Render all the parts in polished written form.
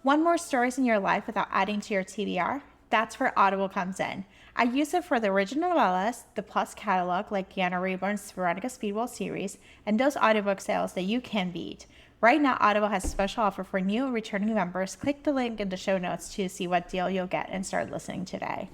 Want more stories in your life without adding to your TBR? That's where Audible comes in. I use it for the original novellas, the Plus catalog like Deanna Rayburn's Veronica Speedwell series, and those audiobook sales that you can beat. Right now, Audible has a special offer for new and returning members. Click the link in the show notes to see what deal you'll get and start listening today.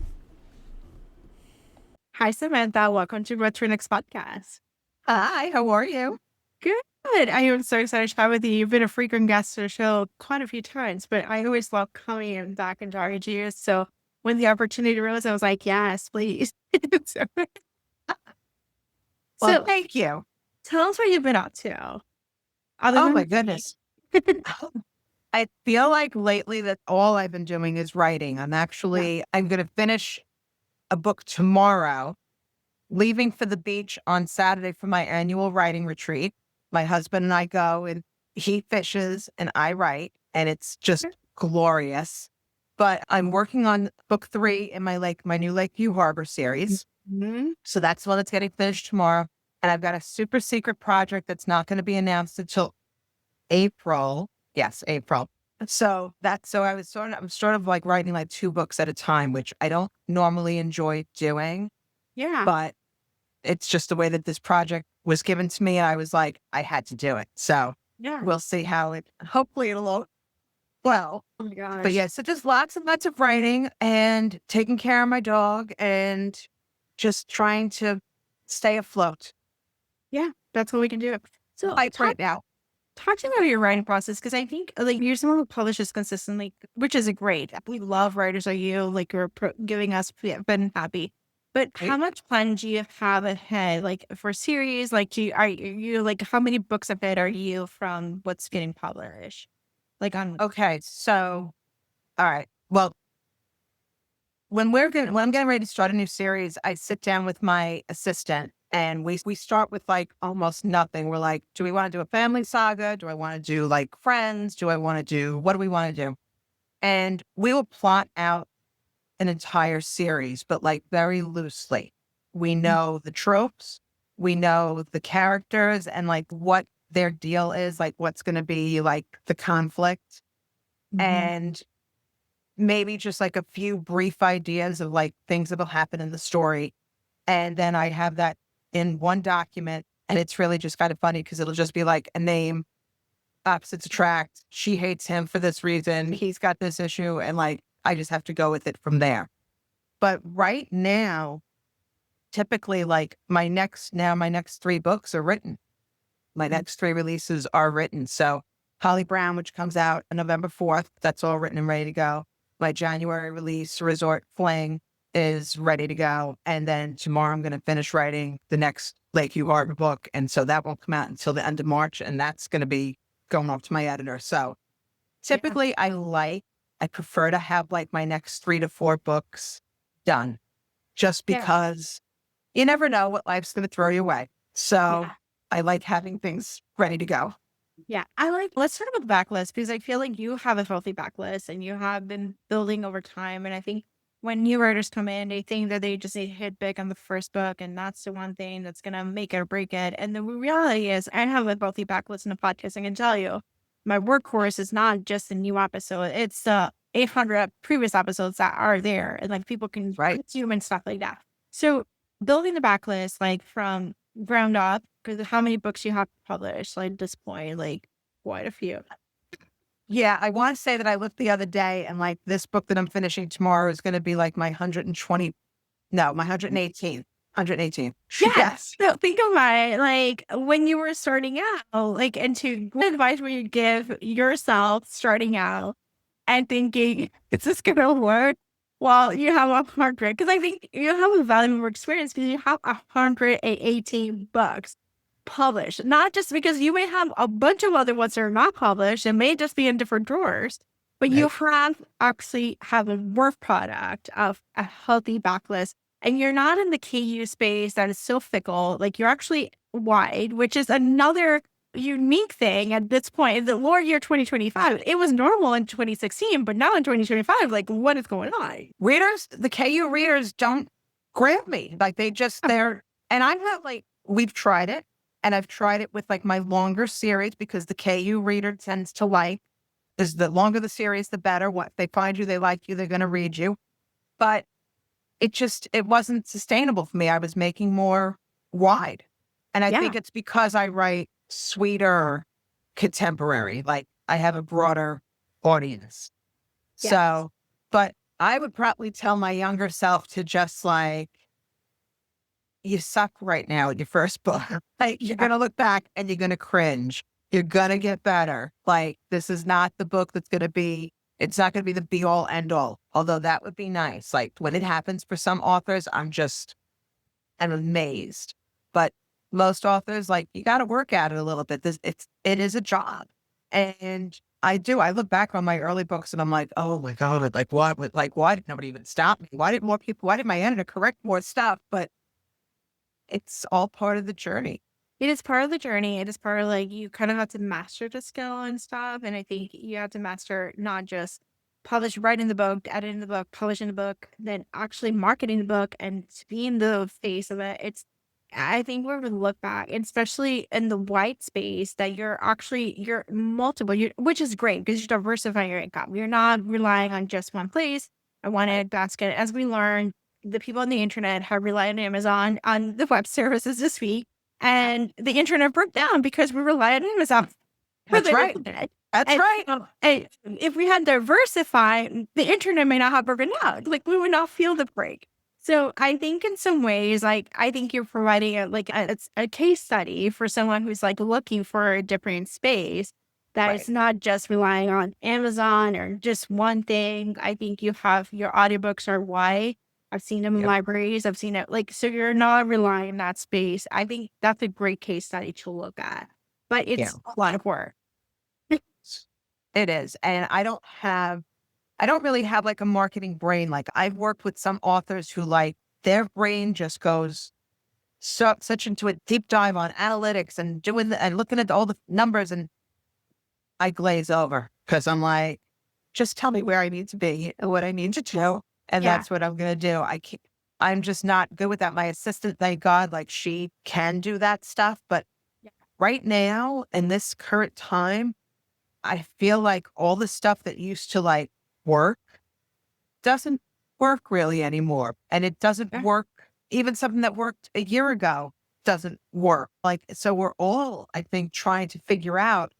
Hi, Samantha. Welcome to What's Your Next podcast. Hi, how are you? Good. I am so excited to chat with you. You've been a frequent guest to the show quite a few times, but I always love coming in back and talking to you. So when the opportunity arose, I was like, yes, please. so, Well, so thank you. tell us what you've been up to. Other Oh than my goodness. I feel like lately that all I've been doing is writing. I'm going to finish a book tomorrow, leaving for the beach on Saturday for my annual writing retreat. My husband and I go and he fishes and I write, and it's just glorious. But I'm working on book 3 in my new Lakeview Harbor series. Mhm. So that's the one that's getting finished tomorrow. And I've got a super secret project that's not going to be announced until April. Yes, April. I'm sort of like writing like 2 books at a time, which I don't normally enjoy doing, Yeah. but it's just the way that this project was given to me. And I was like, I had to do it. So Yeah. we'll see hopefully it'll all well. Oh my gosh. But yeah, so just lots and lots of writing and taking care of my dog and just trying to stay afloat. Yeah, that's what we can do. So Like right now. talk to me about your writing process, because I think like you're someone who publishes consistently, which is great. We love writers like you, like you're giving us been happy. But how much plan do you have ahead, like for series? Like, are you like how many books ahead are you from what's getting published? Like on Okay, so all right. Well, when I'm getting ready to start a new series, I sit down with my assistant and we start with like almost nothing. We're like, do we want to do a family saga? Do I want to do like Friends? What do we want to do? And we will plot out an entire series, but like very loosely. We know the tropes, we know the characters and like what their deal is, like what's going to be like the conflict. Mhm. And maybe just like a few brief ideas of like things that'll happen in the story. And then I have that in one document. And it's really just kind of funny because it'll just be like a name, opposites attract. She hates him for this reason. He's got this issue. And like, I just have to go with it from there. But right now, typically like my next 3 books are written. My next 3 releases are written. So Holly Brown, which comes out on November 4th, that's all written and ready to go. My January release, Resort Fling, is ready to go. And then tomorrow I'm going to finish writing the next Lakeview Harbor book. And so that won't come out until the end of March. And that's going to be going off to my editor. So typically I prefer to have like my next 3 to 4 books done just Yeah. because you never know what life's going to throw your way. So Yeah. I like having things ready to go. Yeah, let's start with the backlist, because I feel like you have a healthy backlist and you have been building over time. And I think when new writers come in, they think that they just need to hit big on the first book, and that's the one thing that's going to make it or break it. And the reality is, I have a healthy backlist in the podcast. I can tell you, my workhorse is not just a new episode, it's the 800 previous episodes that are there, and like people can Right. consume and stuff like that. So building the backlist, like from ground up, because how many books you have published, like at this point, like quite a few. Yeah, I want to say that I looked the other day and like this book that I'm finishing tomorrow is going to be like my 118th. 118. Yeah. Yes. So think about it, like when you were starting out, like, and to what advice would you give yourself starting out and thinking, is this gonna work? Well, you have 100, because I think you have a valuable experience because you have 118 books published, not just because you may have a bunch of other ones that are not published and may just be in different drawers, but you have actually have a work product of a healthy backlist, and you're not in the KU space that is so fickle. Like you're actually wide, which is another unique thing at this point in the lore year 2025. It was normal in 2016, but now in 2025, like what is going on? The KU readers don't grab me. Like and I have like, we've tried it and I've tried it with like my longer series because the KU reader tends to like is the longer the series, the better. What if they find you, they like you, they're going to read you. But it wasn't sustainable for me. I was making more wide. And I Yeah. think it's because I write sweeter contemporary, like I have a broader audience. Yes. So, but I would probably tell my younger self to just like, you suck right now at your first book. Like, you're going to look back and you're going to cringe. You're going to get better. Like, this is not the book that's going to be, it's not going to be the be all end all. Although that would be nice. Like when it happens for some authors, I'm amazed. But most authors, like, you got to work at it a little bit. It is a job. And I look back on my early books and I'm like, oh my God, like why did nobody even stop me? Why did my editor correct more stuff? But it's all part of the journey. It is part of the journey. It is part of like, you kind of have to master the skill and stuff. And I think you have to master not just writing the book, editing the book, publishing the book, then actually marketing the book and to be in the face of it. I think we're going to look back, especially in the white space, that you're multiple, which is great because you diversify your income. You're not relying on just one place or one egg basket. As we learned, the people on the internet have relied on Amazon on the web services this week. And the internet broke down because we relied on Amazon. That's right. That's right. And if we had diversified, the internet may not have broken out. Like we would not feel the break. So I think in some ways, like I think you're providing a case study for someone who's like looking for a different space that is not just relying on Amazon or just one thing. I think you have your audiobooks are wide. I've seen them in libraries. I've seen it so you're not relying on that space. I think that's a great case study to look at, but it's a lot of work. It is. And I don't really have like a marketing brain. Like I've worked with some authors who like their brain just goes such into a deep dive on analytics and looking at all the numbers, and I glaze over because I'm like, just tell me where I need to be and what I need to do. And that's what I'm going to do. I'm just not good with that. My assistant, thank God, like she can do that stuff. But right now in this current time, I feel like all the stuff that used to like work doesn't work really anymore. And it doesn't work. Even something that worked a year ago doesn't work. Like, so we're all, I think, trying to figure out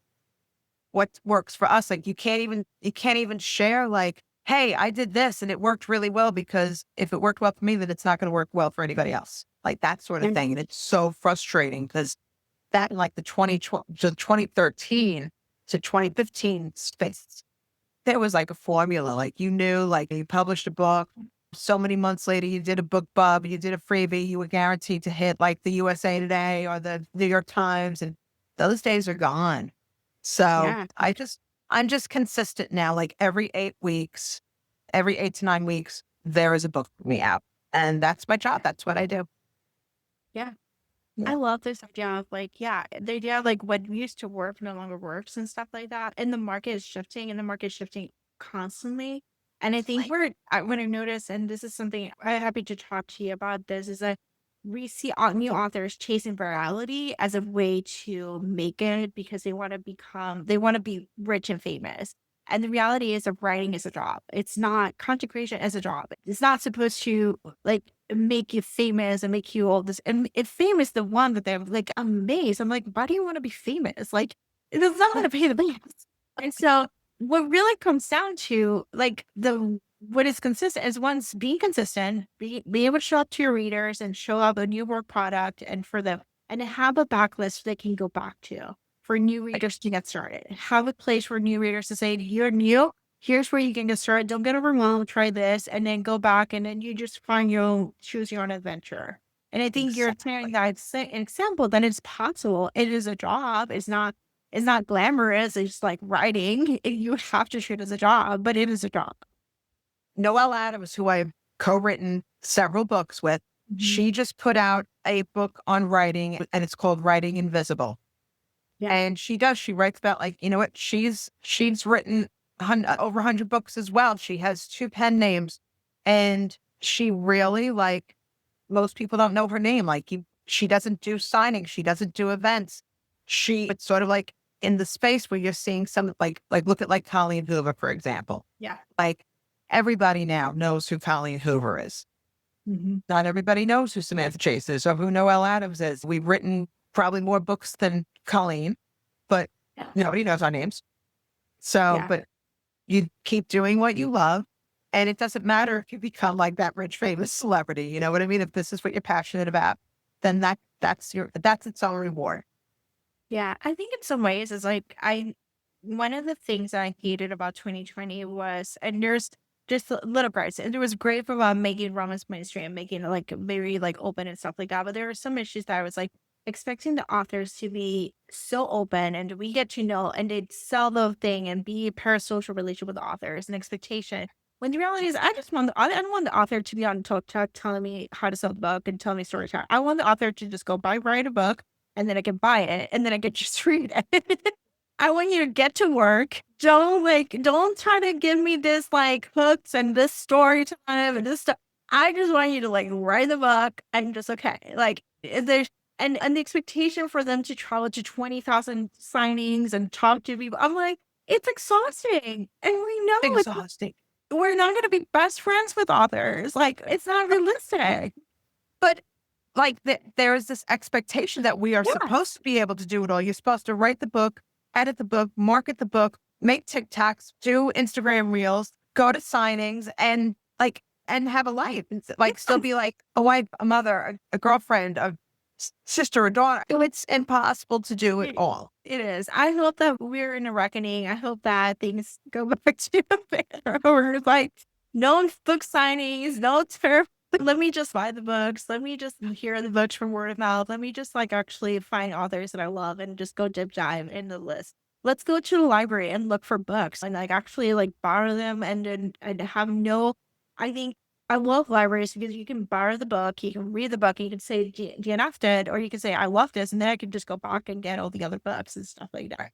what works for us. Like you can't even share like, hey, I did this and it worked really well, because if it worked well for me, then it's not going to work well for anybody else. Like that sort of thing. And it's so frustrating because that in like the 2013 to 2015 space, there was like a formula. Like you knew, like you published a book, so many months later, you did a book bub, you did a freebie, you were guaranteed to hit like the USA Today or the New York Times, and those days are gone. So I'm just consistent now. Like every 8 to 9 weeks, there is a book for me out. And that's my job. That's what I do. Yeah. I love this idea of like, the idea of like what used to work no longer works and stuff like that. And the market is shifting constantly. And I think what I noticed, and this is something I'm happy to talk to you about this, is that we see new authors chasing virality as a way to make it because they want to be rich and famous. And the reality is that writing is a job. It's not content creation as a job. It's not supposed to like make you famous and make you all this. And if fame is the one that they're like amazed, I'm like, why do you want to be famous? Like, it's not going to pay the bills. And so what really comes down to like what is consistent is one's being consistent, be able to show up to your readers and show up a new work product and for them, and have a backlist they can go back to for new readers to get started. Have a place for new readers to say, you're new, here's where you can get started. Don't get overwhelmed, try this, and then go back and then you just choose your own adventure. And I think you're saying that an example that it's possible. It is a job. It's not glamorous. It's like writing. You have to treat it as a job, but it is a job. Noelle Adams, who I've co-written several books with, she just put out a book on writing, and it's called Writing Invisible. Yeah. And she writes about like, you know what, she's written over 100 books as well. She has 2 pen names, and she really, like, most people don't know her name. Like she doesn't do signings. She doesn't do events. It's sort of like in the space where you're seeing some like look at like Colleen Hoover, for example. Yeah. Like everybody now knows who Colleen Hoover is. Not everybody knows who Samantha Chase is or who Noelle Adams is. We've written probably more books than Colleen, but nobody knows our names. So, but you keep doing what you love. And it doesn't matter if you become like that rich, famous celebrity. You know what I mean? If this is what you're passionate about, then that's its own reward. Yeah, I think in some ways it's like one of the things that I hated about 2020 was, and there's just little parts, and it was great for making romance mainstream, making it like very like open and stuff like that. But there were some issues that I was like expecting the authors to be so open, and we get to know, and they'd sell the thing and be a parasocial relationship with the authors and expectation. When the reality is, I don't want the author to be on TikTok telling me how to sell the book and tell me story time. I want the author to just go write a book, and then I can buy it, and then I can just read it. I want you to get to work. Don't try to give me this like hooks and this story time and this stuff. I just want you to like write the book and just okay. Like there's and the expectation for them to travel to 20,000 signings and talk to people. I'm like, it's exhausting. And we know Exhausting. we're not gonna be best friends with authors. Like it's not realistic. But like there is this expectation that we are supposed to be able to do it all. You're supposed to write the book, edit the book, market the book, make TikToks, do Instagram reels, go to signings, and have a life, and like still be like a wife, a mother, a girlfriend, a sister, a daughter. It's impossible to do it all. It is. I hope that we're in a reckoning. I hope that things go back to better. Where it's like no book signings, no terrible. Let me just buy the books. Let me just hear the books from word of mouth. Let me just like actually find authors that I love and just go deep dive in the list. Let's go to the library and look for books and like actually like borrow them and have no. I think I love libraries because you can borrow the book, you can read the book, and you can say DNF'd it, or you can say I love this, and then I can just go back and get all the other books and stuff like that.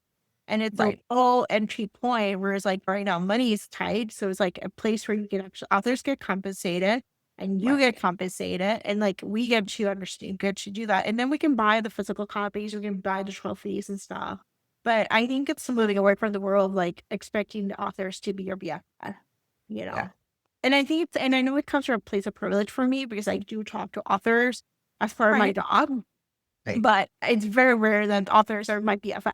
And it's like all entry point, whereas like right now money is tight, so it's like a place where you can actually authors get compensated. And you get compensated, and like we get to understand, get to do that, and then we can buy the physical copies, we can buy the trophies and stuff. But I think it's moving away from the world, like expecting the authors to be your BFF, you know. Yeah. And I think and I know it comes from a place of privilege for me because I do talk to authors as part of my job, but it's very rare that authors are my BFF.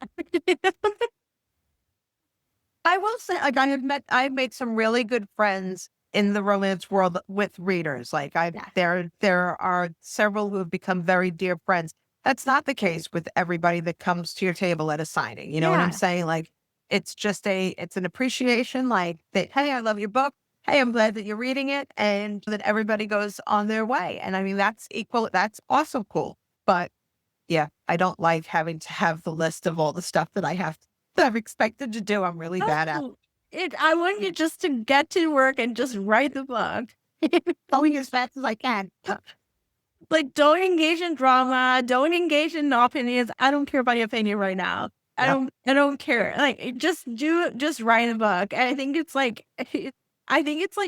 I will say, like I've made some really good friends in the romance world with readers. Like there are several who have become very dear friends. That's not the case with everybody that comes to your table at a signing. You know what I'm saying? Like it's an appreciation, like that, hey, I love your book. Hey, I'm glad that you're reading it, and that everybody goes on their way. And I mean, that's also cool. But yeah, I don't like having to have the list of all the stuff that I'm expected to do. I'm really bad at I want you just to get to work and just write the book. going as fast as I can. Like, don't engage in drama. Don't engage in opinions. I don't care about your opinion right now. I don't care. Like, just write a book. And I think it's like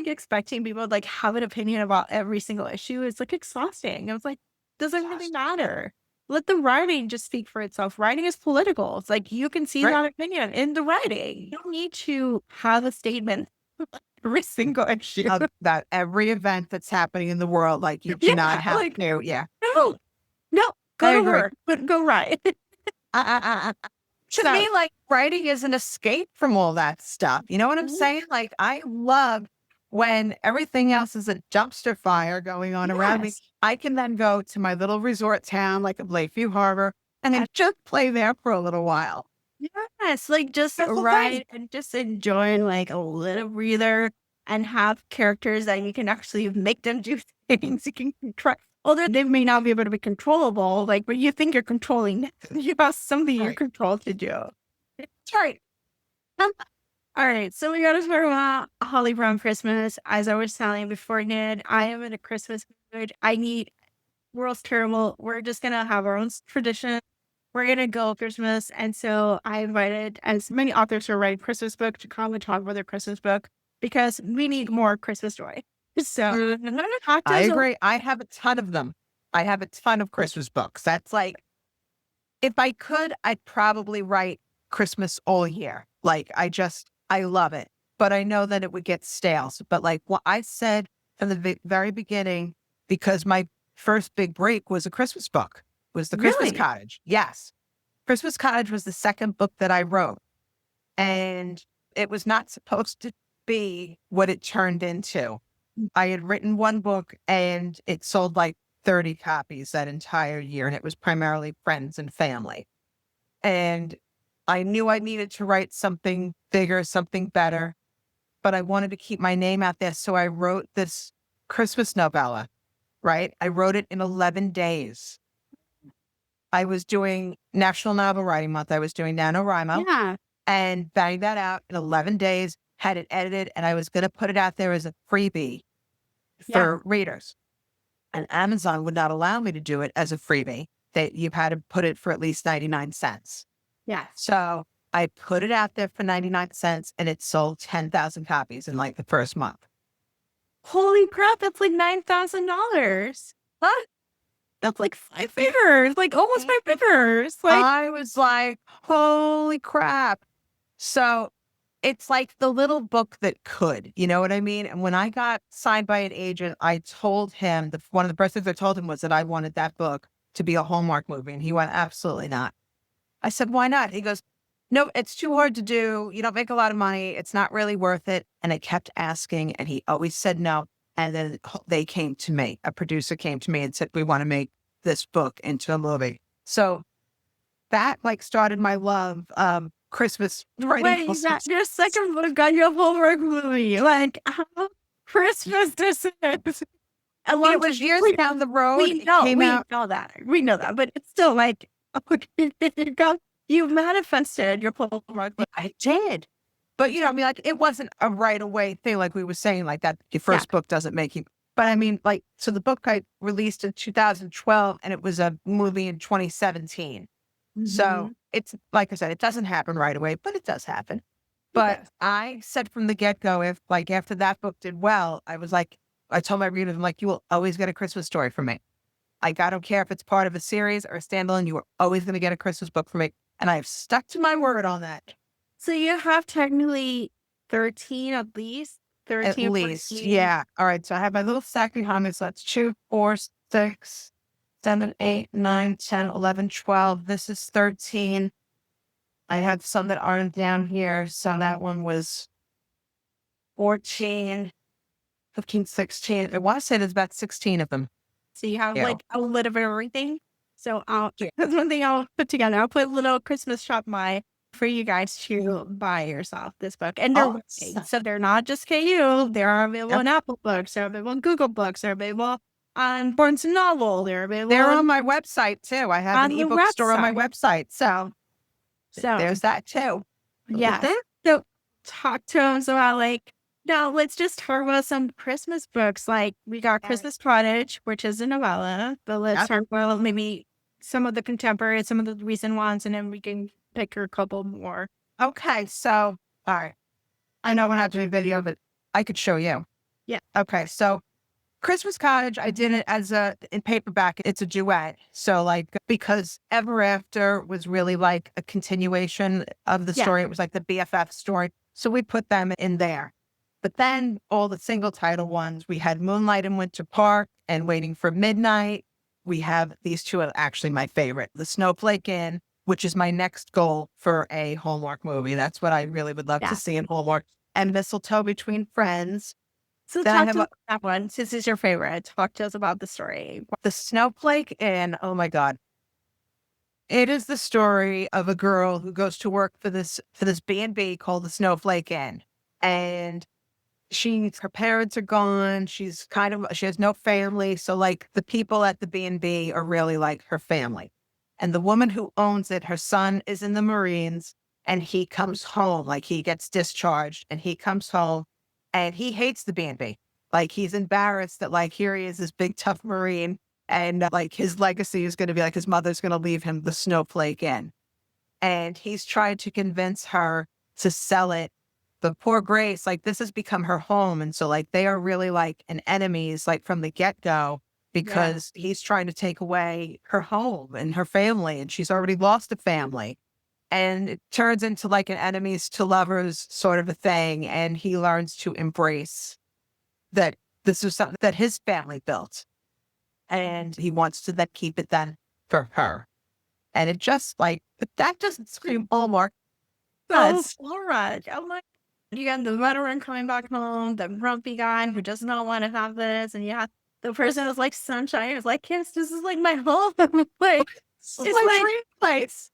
expecting people to like have an opinion about every single issue. It's like exhausting. I was like, doesn't really matter. Let the writing just speak for itself. Writing is political. It's like you can see that opinion in the writing. You don't need to have a statement every single issue about every event that's happening in the world. Like you do not have to. Yeah. No. Go to work, but go write. To me, like writing is an escape from all that stuff. You know what I'm saying? Like I love when everything else is a dumpster fire going on around me. I can then go to my little resort town, like of Lakeview Harbor, and then just play there for a little while. Yes, like just write and just enjoy like a little breather and have characters that you can actually make them do things you can control. Although they may not be able to be controllable, like, but you think you're controlling, you have something you control to do. That's right. All right, so we got to talk about Holly Brown Christmas. As I was telling before, Ned, I am in a Christmas mood. World's terrible. We're just going to have our own tradition. We're going to go Christmas. And so I invited as many authors who are writing Christmas book to come and talk about their Christmas book because we need more Christmas joy. So I agree. I have a ton of them. I have a ton of Christmas books. That's like, if I could, I'd probably write Christmas all year. Like, I love it. But I know that it would get stale. But like what I said from the very beginning, because my first big break was a Christmas book, was the Christmas Really? Cottage. Yes. Christmas Cottage was the second book that I wrote. And it was not supposed to be what it turned into. I had written one book and it sold like 30 copies that entire year. And it was primarily friends and family. And I knew I needed to write something bigger, something better, but I wanted to keep my name out there. So I wrote this Christmas novella, right? I wrote it in 11 days. I was doing National Novel Writing Month. I was doing NaNoWriMo Yeah. and banged that out in 11 days, had it edited, and I was going to put it out there as a freebie for readers. And Amazon would not allow me to do it as a freebie. That you had to put it for at least 99 cents. Yeah. So I put it out there for 99 cents and it sold 10,000 copies in like the first month. Holy crap, that's like $9,000. What? That's like 5 figures, like almost 5 figures. Like, I was like, holy crap. So it's like the little book that could, you know what I mean? And when I got signed by an agent, I told him, one of the first things I told him was that I wanted that book to be a Hallmark movie. And he went, absolutely not. I said, why not? He goes, no, it's too hard to do. You don't make a lot of money. It's not really worth it. And I kept asking and he always said no. And then they came to me. A producer came to me and said, we want to make this book into a movie. So that like started my love of Christmas writing. wait, that your second book got your Hallmark movie. Like, how Christmas this is. It was years down the road. We know that, but it's still like, you manifested your Hallmark book. I did. But, you know, I mean, like, it wasn't a right away thing, like we were saying, like that your first book doesn't make you. But I mean, like, so the book I released in 2012 and it was a movie in 2017. So it's like I said, it doesn't happen right away, but it does happen. But I said from the get-go, if like after that book did well, I was like, I told my readers, I'm like, you will always get a Christmas story from me. Like, I don't care if it's part of a series or a standalone, you are always going to get a Christmas book from me. And I have stuck to my word on that. So you have technically 13 at least? 13 At least, 14? yeah. All right, so I have my little stacking comments. So that's 2, 4, 6, 7, 8, 9, 10, 11, 12. This is 13. I have some that aren't down here. So that one was 14, 15, 16. I want to say there's about 16 of them. So you have like a little bit of everything. So that's one thing I'll put together. I'll put a little Christmas shop buy for you guys to buy yourself this book. And so they're not just KU. They're available on Apple Books. They're available on Google Books. They're available on Barnes & Noble. They're available. They're on my website too. I have an ebook store on my website. So there's that too. Yeah. So talk to us about like, now let's just talk about some Christmas books. Like we got Christmas Cottage, which is a novella, but let's talk about maybe some of the contemporary, some of the recent ones, and then we can pick a couple more. Okay. So, all right. I know we're not doing video, but I could show you. Yeah. Okay. So Christmas Cottage, I did it as in paperback. It's a duet. So like, because Ever After was really like a continuation of the story. It was like the BFF story. So we put them in there. But then all the single title ones, we had Moonlight in Winter Park and Waiting for Midnight. We have these two are actually my favorite, The Snowflake Inn, which is my next goal for a Hallmark movie. That's what I really would love to see in Hallmark. And Mistletoe Between Friends. So talk to us about that one. Since it's your favorite, talk to us about the story. The Snowflake Inn, oh my God. It is the story of a girl who goes to work for this B&B called the Snowflake Inn. And her parents are gone. She has no family. So like the people at the B&B are really like her family. And the woman who owns it, her son is in the Marines and he comes home, like he gets discharged and he comes home and he hates the B&B. Like he's embarrassed that like here he is, this big tough Marine and like his legacy is going to be like his mother's going to leave him the Snowflake Inn. And he's tried to convince her to sell it. The poor Grace, like this has become her home. And so like they are really like an enemies, like from the get-go, because he's trying to take away her home and her family. And she's already lost a family. and it turns into like an enemies to lovers sort of a thing. And he learns to embrace that this is something that his family built, and he wants to then keep it then for her. And it just like, but that doesn't scream Hallmark. So Laura, I'm like, you got the veteran coming back home, the grumpy guy who does not want to have this, and you have the person who's like sunshine, who's like, kids, this is like my home. Like, It's it's my like, dream place.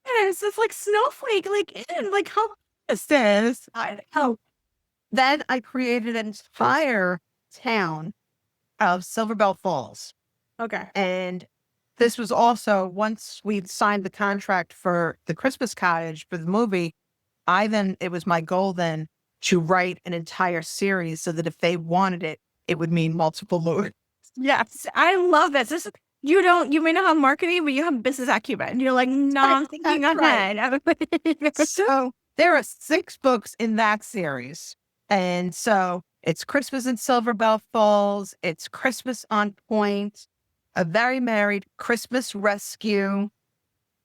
it's just like Snowflake, like, in, like, how This is, then I created an entire town of Silverbell Falls. okay. And this was also, once we'd signed the contract for the Christmas Cottage for the movie, it was my goal then to write an entire series so that if they wanted it, it would mean multiple movies. Yes, I love this. You may not have marketing, but you have business acumen. You're like, no, I'm thinking That's right. ahead. So there are 6 books in that series. And so it's Christmas in Silverbell Falls. It's Christmas on Point, A Very Married, Christmas Rescue,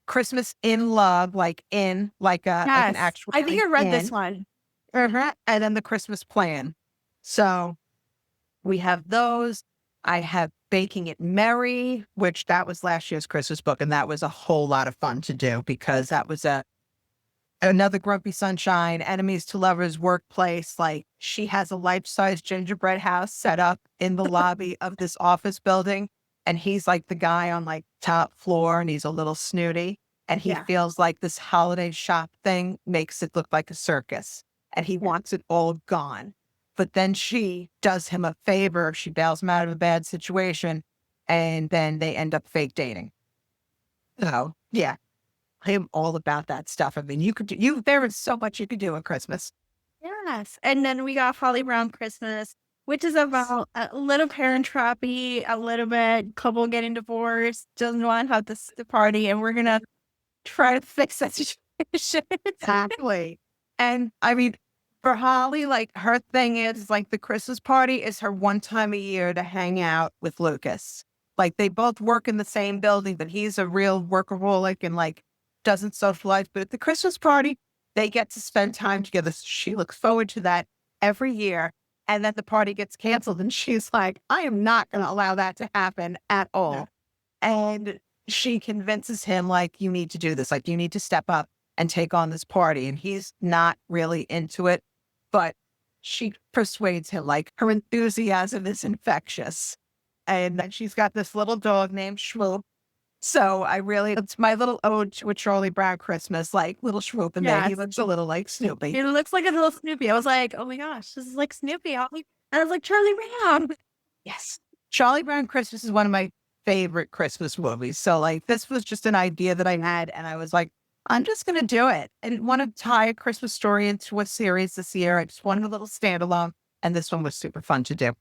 Christmas in Love, like an actual. I think I read this inn. one. And then the Christmas Plan. So we have those. I have Baking It Merry, which that was last year's Christmas book. And that was a whole lot of fun to do because that was another grumpy sunshine, enemies to lovers workplace. Like she has a life-size gingerbread house set up in the lobby of this office building. And he's like the guy on like top floor and he's a little snooty. And he feels like this holiday shop thing makes it look like a circus and he wants it all gone. But then she does him a favor. She bails him out of a bad situation and then they end up fake dating. So yeah, I'm all about that stuff. I mean, there is so much you could do at Christmas. Yes. And then we got Folly Brown Christmas, which is about a little parent trappy, a little bit couple getting divorced, doesn't want to have the party, and we're going to try to fix that situation. Exactly. And I mean, for Holly, like her thing is like the Christmas party is her one time a year to hang out with Lucas. Like they both work in the same building, but he's a real workaholic and like doesn't socialize. But at the Christmas party, they get to spend time together. So she looks forward to that every year. And then the party gets canceled. And she's like, I am not going to allow that to happen at all. No. And she convinces him, like, you need to do this. Like, you need to step up and take on this party. And he's not really into it. But she persuades him, like, her enthusiasm is infectious. And then she's got this little dog named Schmoop. So it's my little ode to a Charlie Brown Christmas, like little Schmoop in there. He looks a little like Snoopy. It looks like a little Snoopy. I was like, oh my gosh, this is like Snoopy. And I was like, Charlie Brown. Yes. Charlie Brown Christmas is one of my favorite Christmas movies. So like this was just an idea that I had and I was like, I'm just going to do it. And want to tie a Christmas story into a series this year. I just wanted a little standalone and this one was super fun to do.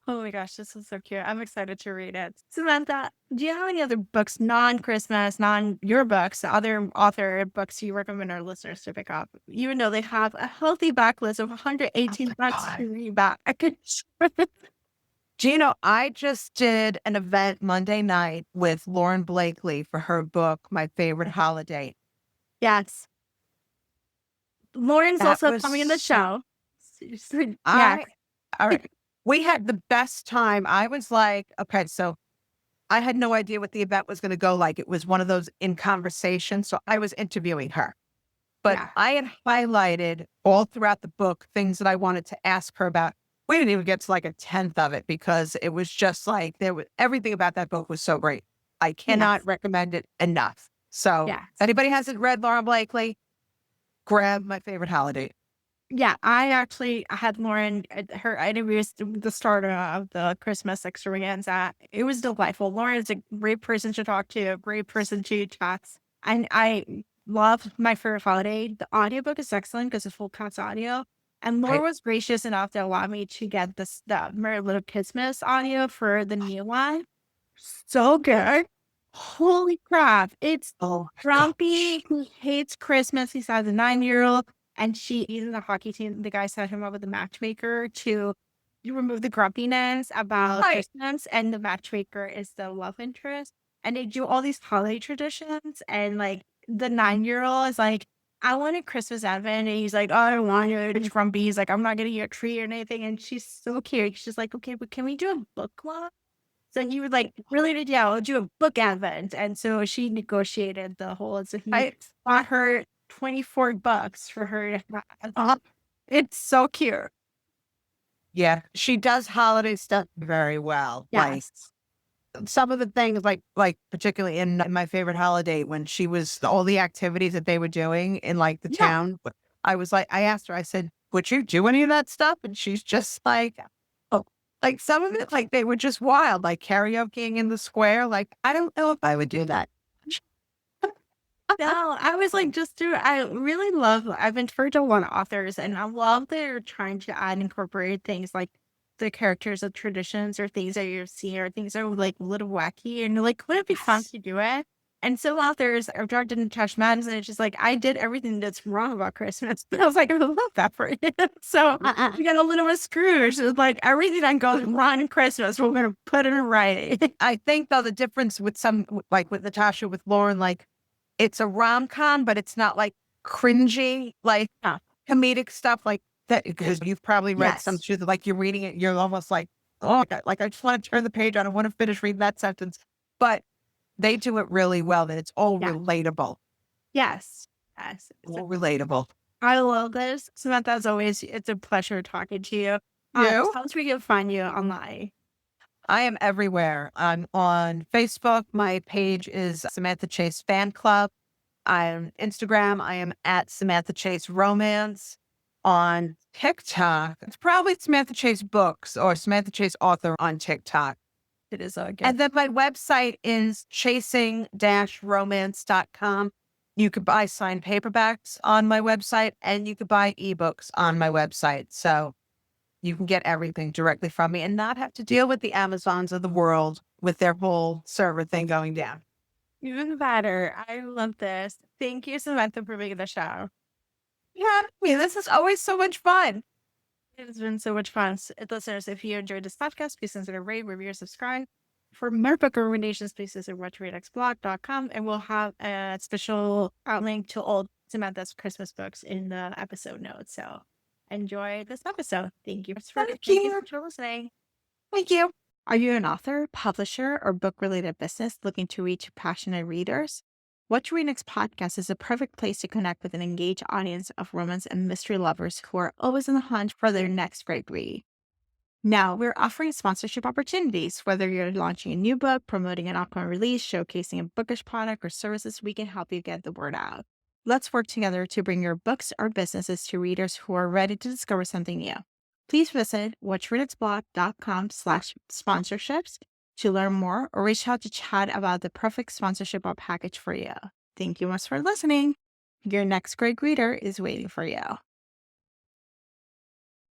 Oh my gosh, this is so cute. I'm excited to read it. Samantha, do you have any other books, non-Christmas, your books, other author books you recommend our listeners to pick up? Even though they have a healthy backlist of 118 books to read back. Do you know, I just did an event Monday night with Lauren Blakely for her book, My Favorite Holiday. Yes. Lauren's also coming in the show. Yeah. All right. We had the best time. I was like, okay, so I had no idea what the event was going to go like. It was one of those in conversation. So I was interviewing her. But I had highlighted all throughout the book things that I wanted to ask her about. We didn't even get to like a 10th of it because it was just like everything about that book was so great. I cannot recommend it enough. So if anybody hasn't read Lauren Blakely, grab My Favorite Holiday. Yeah, I had Lauren, her interviews, the starter of the Christmas extravaganza. It was delightful. Lauren is a great person to talk to, a great person to chat. And I love My Favorite Holiday. The audiobook is excellent because it's full cast audio. And Laura was gracious enough to allow me to get the Merry Little Kissmas audio for the new one. So good. Holy crap. It's grumpy. He hates Christmas. He's a 9-year-old. And he's in the hockey team. The guy set him up with a matchmaker to remove the grumpiness about Christmas. And the matchmaker is the love interest. And they do all these holiday traditions. And like the 9-year-old is like, I want a Christmas advent. And he's like, oh, I don't want it. It's grumpy. He's like, I'm not getting you a tree or anything. And she's so cute. She's like, okay, but can we do a book club? So he was like, really? Yeah, we'll do a book advent. And so she negotiated the whole, so he bought her $24 for her. It's so cute. Yeah, she does holiday stuff very well. Like Yes. some of the things, like particularly in my favorite holiday, when she was all the activities that they were doing in like the Yeah. town. I was like, I asked her, I said, would you do any of that stuff? And she's just like, oh, like some of it, like they were just wild, like karaokeing in the square. Like, I don't know if I would do that. No, I was like, I really love, I've been referred to one authors, and I love they're trying to incorporate things like the characters of traditions or things that you're seeing or things that are like a little wacky. And you're like, would it be fun to do it? And so authors are dragged into Trash Madness, and it's just like, I did everything that's wrong about Christmas. But I was like, I love that for you. So we got a little bit of Scrooge. It's like everything that goes wrong in Christmas, we're going to put it in writing. I think though the difference with like with Natasha, with Lauren, like it's a rom-com, but it's not like cringy, like comedic stuff like that. Because you've probably read some too, that like you're reading it, you're almost like, oh, like I just want to turn the page on. I want to finish reading that sentence. But they do it really well, that it's all relatable. Yes. All relatable. I love this. Samantha, as always, it's a pleasure talking to you. How else we can find you online? I am everywhere. I'm on Facebook. My page is Samantha Chase Fan Club. On Instagram, I am at Samantha Chase Romance. On TikTok, it's probably Samantha Chase Books or Samantha Chase Author on TikTok. It is a good. And then my website is chasing-romance.com. You could buy signed paperbacks on my website, and you could buy ebooks on my website. So you can get everything directly from me and not have to deal with the Amazons of the world with their whole server thing going down. Even better. I love this. Thank you, Samantha, for being the show. Yeah, this is always so much fun. It has been so much fun. Listeners, if you enjoyed this podcast, please consider rate, review, subscribe. For more book recommendations, please visit whattoreadxblog.com, and we'll have a special link to all Samantha's Christmas books in the episode notes. So enjoy this episode. Thank you for listening. Thank you. Are you an author, publisher, or book-related business looking to reach passionate readers? What to Read Next podcast is a perfect place to connect with an engaged audience of romance and mystery lovers who are always on the hunt for their next great read. Now, we're offering sponsorship opportunities. Whether you're launching a new book, promoting an upcoming release, showcasing a bookish product or services, we can help you get the word out. Let's work together to bring your books or businesses to readers who are ready to discover something new. Please visit whattoreadxblog.com/sponsorships to learn more or reach out to chat about the perfect sponsorship or package for you. Thank you much for listening. Your next great reader is waiting for you.